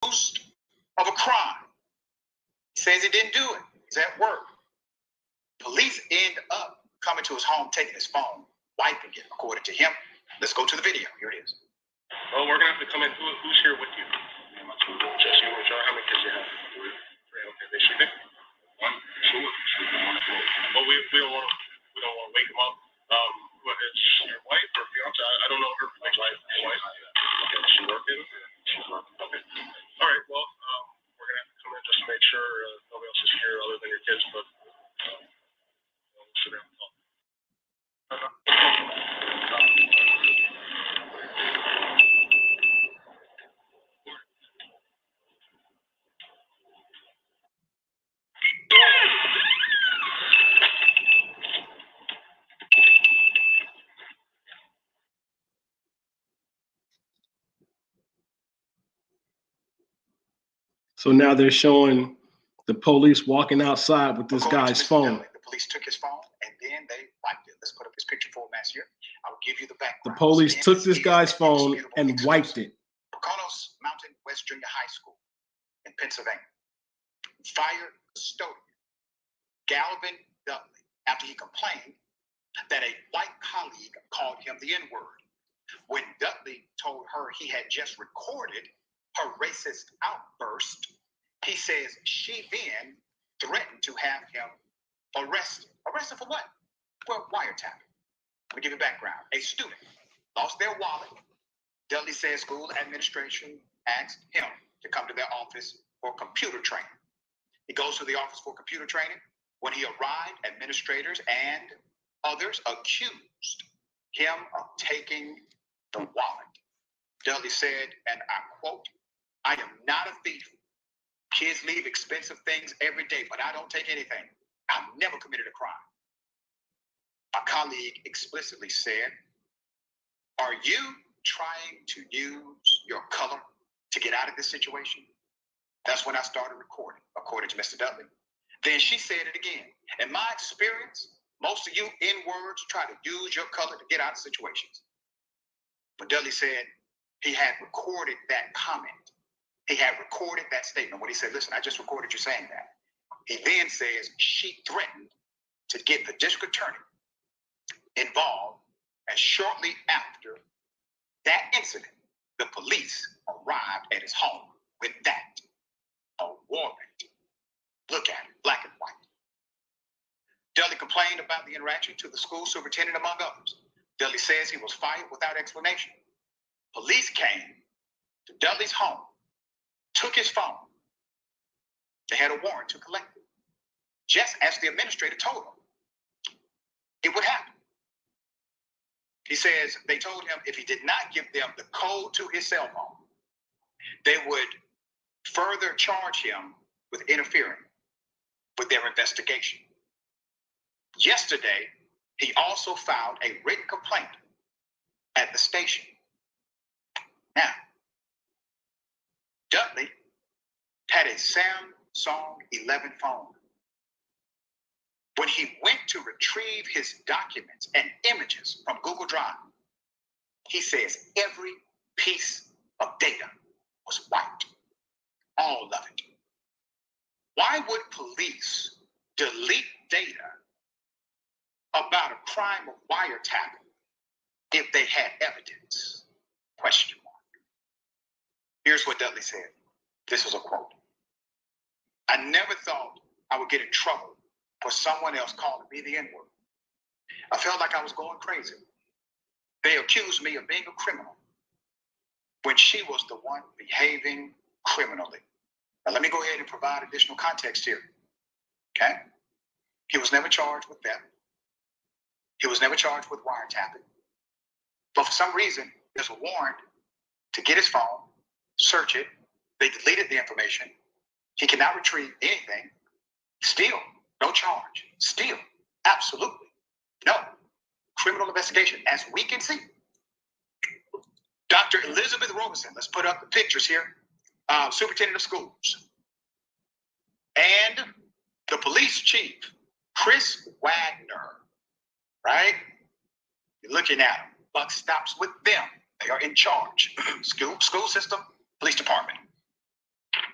accused of a crime. He says he didn't do it. He's at work. Police end up coming to his home, taking his phone, wiping it, according to him. Let's go to the video. Here it is. Well, we're going to have to come in. Who's here with you? Just you and John. How many kids do you have? Three. Okay, they sleeping? One, two. Well, we don't want to wake them up. What is your wife or fiance? I don't know her. My wife. Okay, she working? She's working. Okay. All right. Well, we're gonna have to come in just to make sure nobody else is here other than your kids. But we'll sit down and talk. So now they're showing the police walking outside with this guy's phone. The police took his phone and then they wiped it. Let's put up his picture format here. I'll give you the background. The police took this guy's phone and wiped it. Poconos Mountain West Junior High School in Pennsylvania fired custodian Galvin Dudley after he complained that a white colleague called him the N-word. When Dudley told her he had just recorded her racist outburst, he says she then threatened to have him arrested. Arrested for what? Well, wiretapping. Let me give you background. A student lost their wallet. Dudley says school administration asked him to come to their office for computer training. He goes to the office for computer training. When he arrived, administrators and others accused him of taking the wallet. Dudley said, and I quote, "I am not a thief. Kids leave expensive things every day, but I don't take anything. I've never committed a crime." A colleague explicitly said, "Are you trying to use your color to get out of this situation?" That's when I started recording, according to Mr. Dudley. Then she said it again. In my experience, most of you N-words try to use your color to get out of situations. But Dudley said he had recorded that comment. He had recorded that statement when he said, "Listen, I just recorded you saying that." He then says she threatened to get the district attorney involved, and shortly after that incident, the police arrived at his home with that, a warrant. Look at it, black and white. Dudley complained about the interaction to the school superintendent, among others. Dudley says he was fired without explanation. Police came to Dudley's home, took his phone. They had a warrant to collect it, just as the administrator told him it would happen. He says they told him if he did not give them the code to his cell phone, they would further charge him with interfering with their investigation. Yesterday, he also filed a written complaint at the station. Now, Dudley had a Samsung 11 phone. When he went to retrieve his documents and images from Google Drive, he says every piece of data was wiped, all of it. Why would police delete data about a crime of wiretapping if they had evidence? Question mark. Here's what Dudley said. This is a quote. "I never thought I would get in trouble for someone else calling me the N-word. I felt like I was going crazy. They accused me of being a criminal when she was the one behaving criminally." Now, let me go ahead and provide additional context here. Okay? He was never charged with theft. He was never charged with wiretapping. But for some reason, there's a warrant to get his phone, search it. They deleted the information. He cannot retrieve anything. Still, no charge. Still, absolutely no criminal investigation, as we can see. Dr. Elizabeth Robeson, let's put up the pictures here. Superintendent of schools. And the police chief, Chris Wagner, right? You're looking at them. Buck stops with them. They are in charge. School system, police department.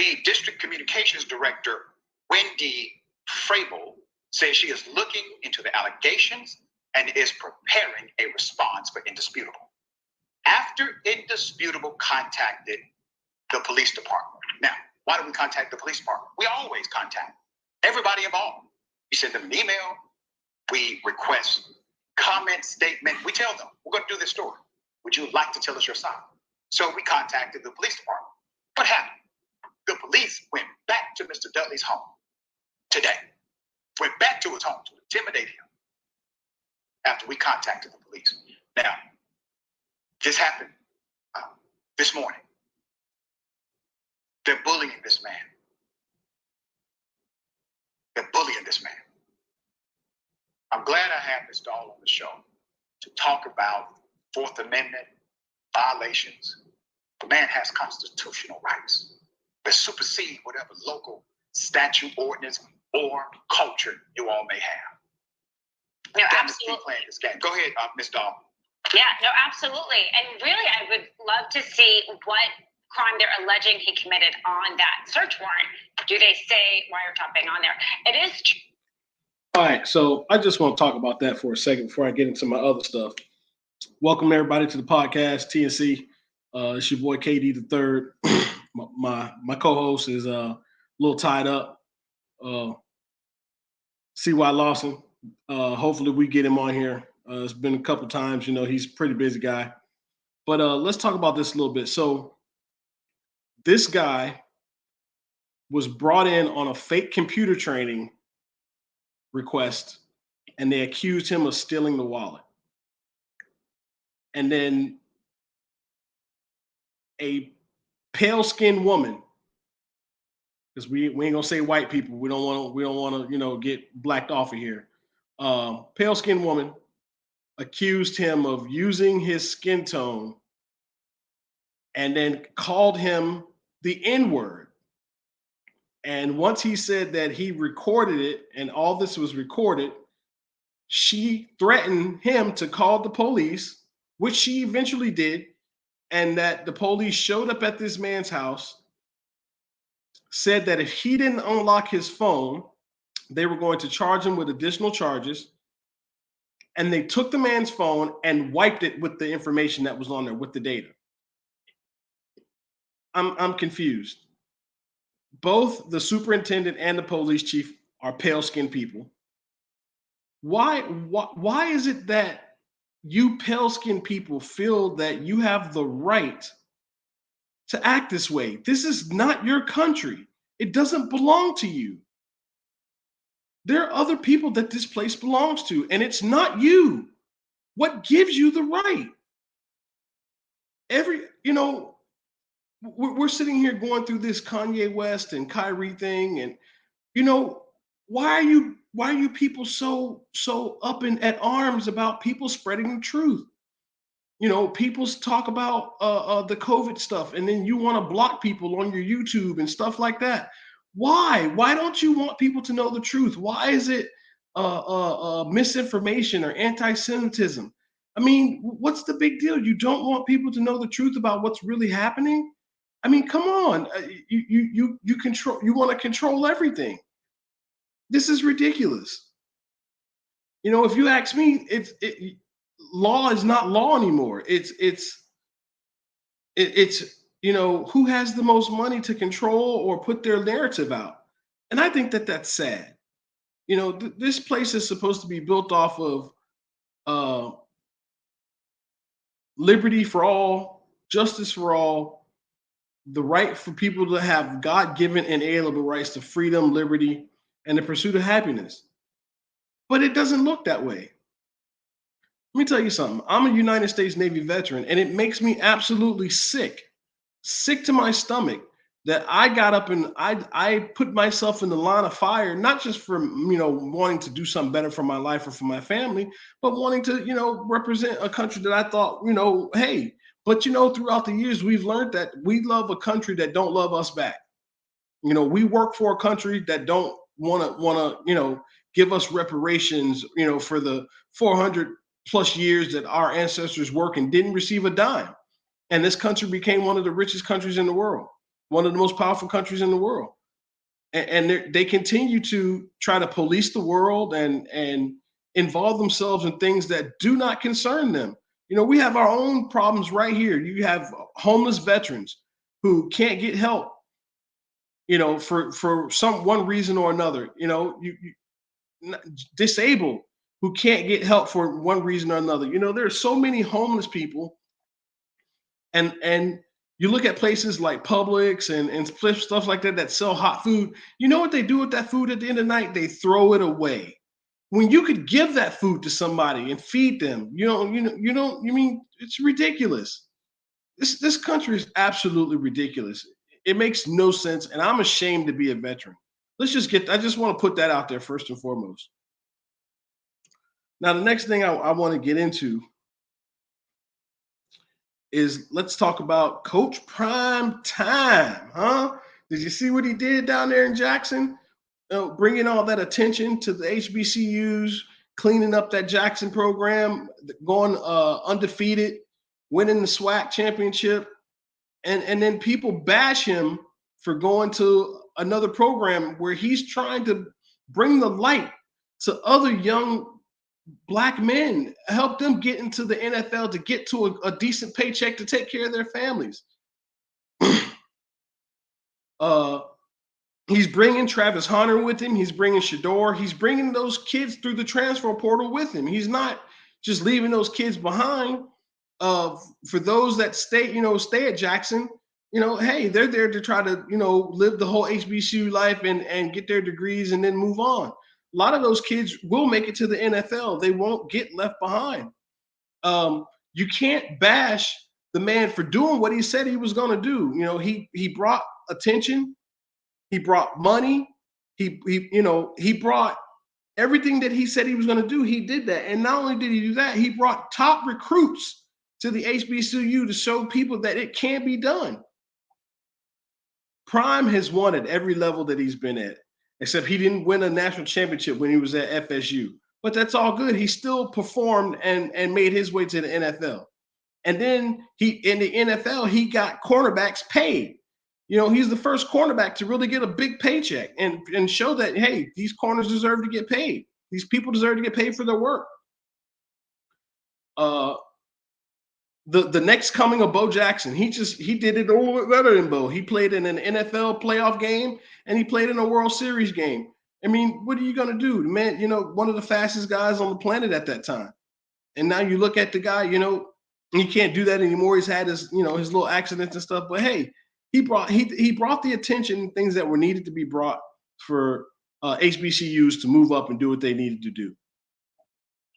The district communications director, Wendy Frable, says she is looking into the allegations and is preparing a response for Indisputable. After Indisputable contacted the police department. Now, why do we contact the police department? We always contact everybody involved. We send them an email. We request comment, statement. We tell them, we're going to do this story. Would you like to tell us your side? So we contacted the police department. What happened? The police went back to Mr. Dudley's home today. Went back to his home to intimidate him after we contacted the police. Now, this happened this morning. They're bullying this man. They're bullying this man. I'm glad I have Mr. Dahl on the show to talk about Fourth Amendment violations. The man has constitutional rights that supersede whatever local statute, ordinance, or culture you all may have. No, That is absolutely. keep playing this game. Go ahead, Ms. Dahl. Yeah, no, absolutely. And really, I would love to see what crime they're alleging he committed on that search warrant. Do they say wiretapping on there? It is true. All right, so I just want to talk about that for a second before I get into my other stuff. Welcome everybody to the podcast, TNC. It's your boy KD the Third. my co-host is a little tied up. CY Lawson. Hopefully we get him on here. It's been a couple times. You know, he's a pretty busy guy. But let's talk about this a little bit. So this guy was brought in on a fake computer training request, and they accused him of stealing the wallet. And then a pale-skinned woman, because we ain't gonna say white people. We don't want to get blacked off of here. Pale-skinned woman accused him of using his skin tone and then called him the N-word. And once he said that he recorded it and all this was recorded, she threatened him to call the police, which she eventually did, and that the police showed up at this man's house, said that if he didn't unlock his phone, they were going to charge him with additional charges. And they took the man's phone and wiped it with the information that was on there, with the data. I'm confused. Both the superintendent and the police chief are pale-skinned people. Why is it that you pale-skinned people feel that you have the right to act this way? This is not your country. It doesn't belong to you. There are other people that this place belongs to, and it's not you. What gives you the right? We're sitting here going through this Kanye West and Kyrie thing, and why are you people so up at arms about people spreading the truth? People talk about the COVID stuff, and then you want to block people on your YouTube and stuff like that. Why? Why don't you want people to know the truth? Why is it misinformation or anti-Semitism? I mean, what's the big deal? You don't want people to know the truth about what's really happening? I mean, come on. You want to control everything. This is ridiculous. If you ask me, law is not law anymore. It's who has the most money to control or put their narrative out. And I think that that's sad. This place is supposed to be built off of liberty for all, justice for all, the right for people to have God-given inalienable rights to freedom, liberty, and the pursuit of happiness. But it doesn't look that way. Let me tell you something. I'm a United States Navy veteran, and it makes me absolutely sick to my stomach that I got up and I put myself in the line of fire, not just for, wanting to do something better for my life or for my family, but wanting to, represent a country that I thought, hey, but, throughout the years, we've learned that we love a country that don't love us back. We work for a country that don't want to, give us reparations, for the 400 plus years that our ancestors worked and didn't receive a dime. And this country became one of the richest countries in the world. one of the most powerful countries in the world. And they continue to try to police the world and involve themselves in things that do not concern them. We have our own problems right here. You have homeless veterans who can't get help, for one reason or another. Disabled who can't get help for one reason or another. There are so many homeless people, and you look at places like Publix and stuff like that sell hot food. You know what they do with that food at the end of the night? They throw it away. When you could give that food to somebody and feed them, it's ridiculous. This country is absolutely ridiculous. It makes no sense, and I'm ashamed to be a veteran. I just want to put that out there first and foremost. Now, the next thing I want to get into is let's talk about Coach Prime Time, huh? Did you see what he did down there in Jackson? Bringing all that attention to the HBCUs, cleaning up that Jackson program, going undefeated, winning the SWAC championship, and then people bash him for going to another program where he's trying to bring the light to other young Black men, help them get into the NFL to get to a decent paycheck to take care of their families. He's bringing Travis Hunter with him. He's bringing Shador. He's bringing those kids through the transfer portal with him. He's not just leaving those kids behind. For those that stay at Jackson, hey, they're there to try to, live the whole HBCU life and get their degrees and then move on. A lot of those kids will make it to the NFL. They won't get left behind. You can't bash the man for doing what he said he was going to do. He brought attention. He brought money. He brought everything that he said he was going to do. He did that. And not only did he do that, he brought top recruits to the HBCU to show people that it can be done. Prime has won at every level that he's been at, except he didn't win a national championship when he was at FSU. But that's all good. He still performed and made his way to the NFL. And then in the NFL, he got cornerbacks paid. He's the first cornerback to really get a big paycheck and show that, hey, these corners deserve to get paid. These people deserve to get paid for their work. The next coming of Bo Jackson, he did it a little bit better than Bo. He played in an NFL playoff game and he played in a World Series game. I mean, what are you going to do? Man, one of the fastest guys on the planet at that time. And now you look at the guy, he can't do that anymore. He's had his little accidents and stuff. But hey, he brought the attention, things that were needed to be brought for HBCUs to move up and do what they needed to do.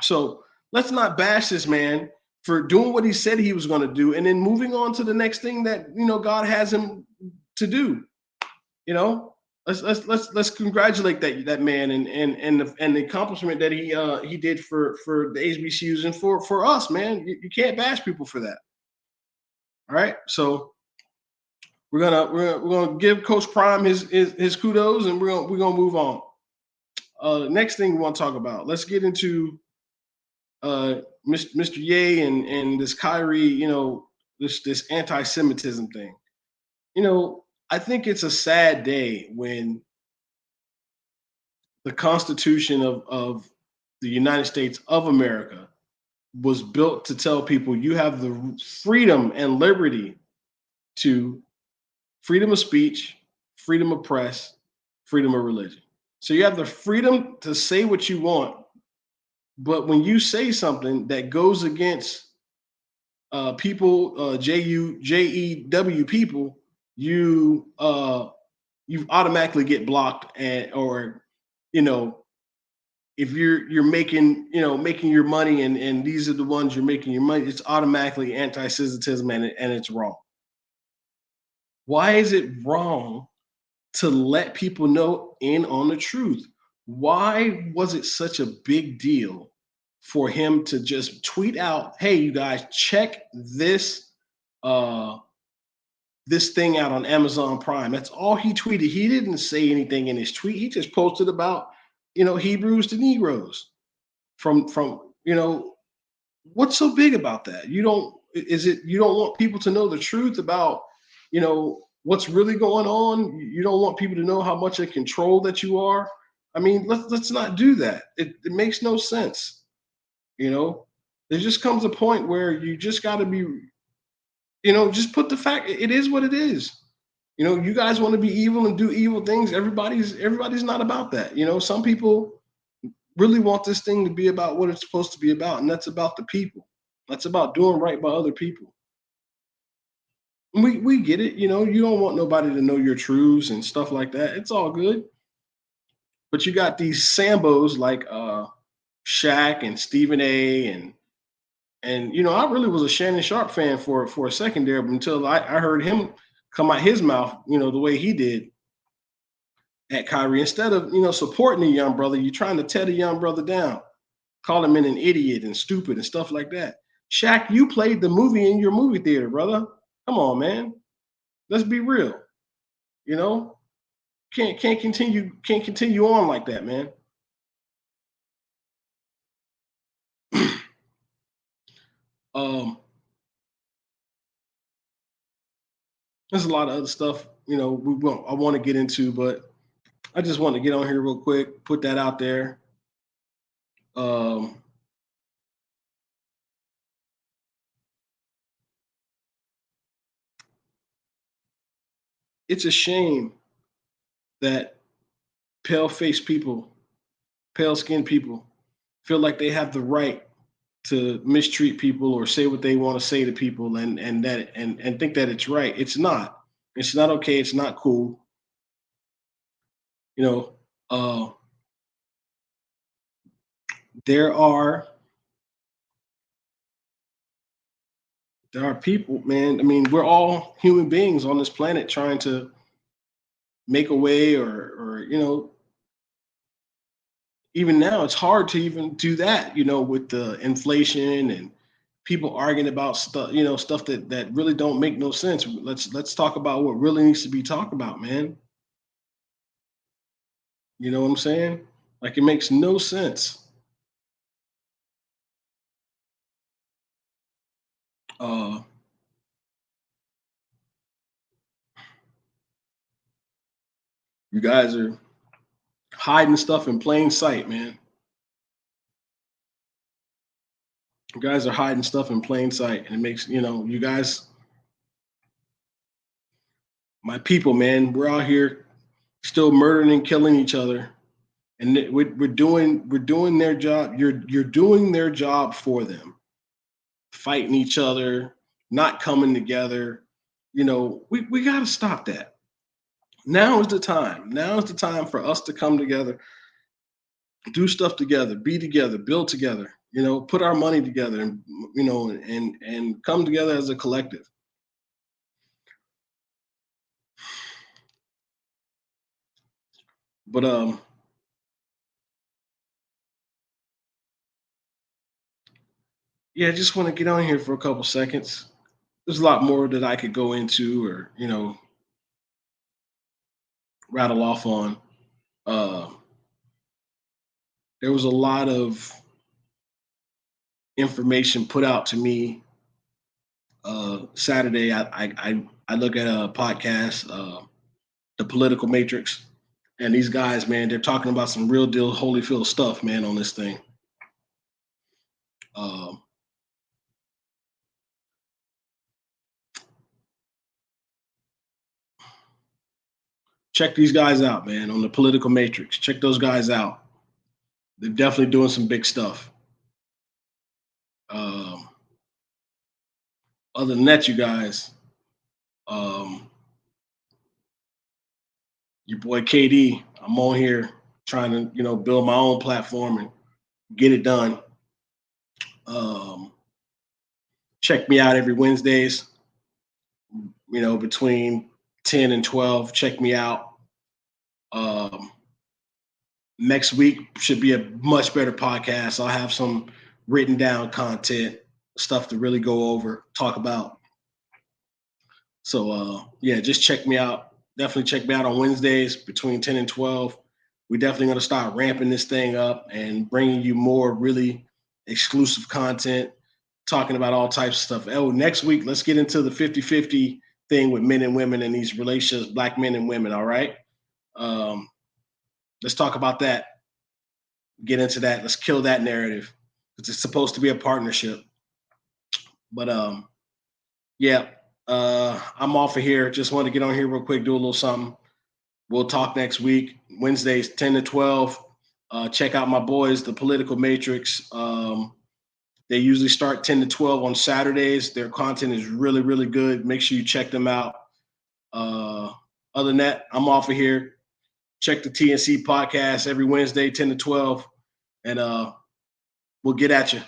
So let's not bash this man for doing what he said he was going to do, and then moving on to the next thing that God has him to do. Let's congratulate that man and the accomplishment that he did for the HBCUs and for us, man. You can't bash people for that. All right, so we're gonna give Coach Prime his kudos, and we're gonna move on. Next thing we want to talk about. Let's get into Mr. Ye and this Kyrie, this anti-Semitism thing. I think it's a sad day when the Constitution of the United States of America was built to tell people you have the freedom and liberty to freedom of speech, freedom of press, freedom of religion. So you have the freedom to say what you want. But when you say something that goes against people, JEW people, you automatically get blocked, or if you're making your money and these are the ones you're making your money, it's automatically anti-Semitism and it's wrong. Why is it wrong to let people know in on the truth? Why was it such a big deal for him to just tweet out, hey, you guys, check this this thing out on Amazon Prime? That's all he tweeted. He didn't say anything in his tweet. He just posted about, Hebrews to Negroes from what's so big about that? You don't want people to know the truth about, what's really going on. You don't want people to know how much in control that you are. I mean, let's not do that. It makes no sense. You know, there just comes a point where you just got to be, just put the fact it is what it is. You guys want to be evil and do evil things. Everybody's not about that. Some people really want this thing to be about what it's supposed to be about, and that's about the people. That's about doing right by other people. We get it. You don't want nobody to know your truths and stuff like that. It's all good. But you got these Sambos like Shaq and Stephen A. and I really was a Shannon Sharp fan for a second there, but until I heard him come out his mouth, the way he did at Kyrie. Instead of supporting the young brother, you're trying to tear the young brother down, call him an idiot and stupid and stuff like that. Shaq, you played the movie in your movie theater, brother. Come on, man. Let's be real. Can't continue on like that, man. um there's a lot of other stuff, I want to get into, but I just want to get on here real quick, put that out there. Um it's a shame that pale-faced people, pale-skinned people feel like they have the right to mistreat people or say what they want to say to people and think that it's right. It's not. It's not okay. It's not cool. You know, uh, there are people, man. I mean, we're all human beings on this planet trying to make a way, or even now it's hard to even do that. With the inflation and people arguing about stuff, stuff that really don't make no sense. Let's talk about what really needs to be talked about, man. You know what I'm saying? Like, it makes no sense. Uh, you guys are hiding stuff in plain sight, man. You guys are hiding stuff in plain sight, and it makes you guys, my people, man. We're out here still murdering and killing each other, and we're doing their job. You're doing their job for them, fighting each other, not coming together. We got to stop that. Now is the time. Now is the time for us to come together, do stuff together, be together, build together, put our money together, and and come together as a collective. But yeah, I just want to get on here for a couple seconds. There's a lot more that I could go into, or rattle off on. uh there was a lot of information put out to me Saturday. I look at a podcast, the Political Matrix. And these guys, man, they're talking about some real deal Holyfield stuff, man, on this thing. Um, check these guys out, man, on the Political Matrix. Check those guys out. They're definitely doing some big stuff. Um, other than that, you guys, um, your boy KD, I'm on here trying to, build my own platform and get it done. Um, check me out every Wednesdays, between 10 and 12. Check me out. Um, next week should be a much better podcast. I'll have some written down content, stuff to really go over, talk about. So yeah, just check me out. Definitely check me out on Wednesdays between 10 and 12. We're definitely going to start ramping this thing up and bringing you more really exclusive content, talking about all types of stuff. Oh, next week, let's get into the 50-50 thing with men and women and these relationships, black men and women. All right. Let's talk about that. Get into that. Let's kill that narrative. It's supposed to be a partnership. But yeah, I'm off of here. Just wanted to get on here real quick, do a little something. We'll talk next week, Wednesdays, 10 to 12. Check out my boys, The Political Matrix. They usually start 10 to 12 on Saturdays. Their content is really, really good. Make sure you check them out. Other than that, I'm off of here. Check the TNC podcast every Wednesday, 10 to 12. And we'll get at you.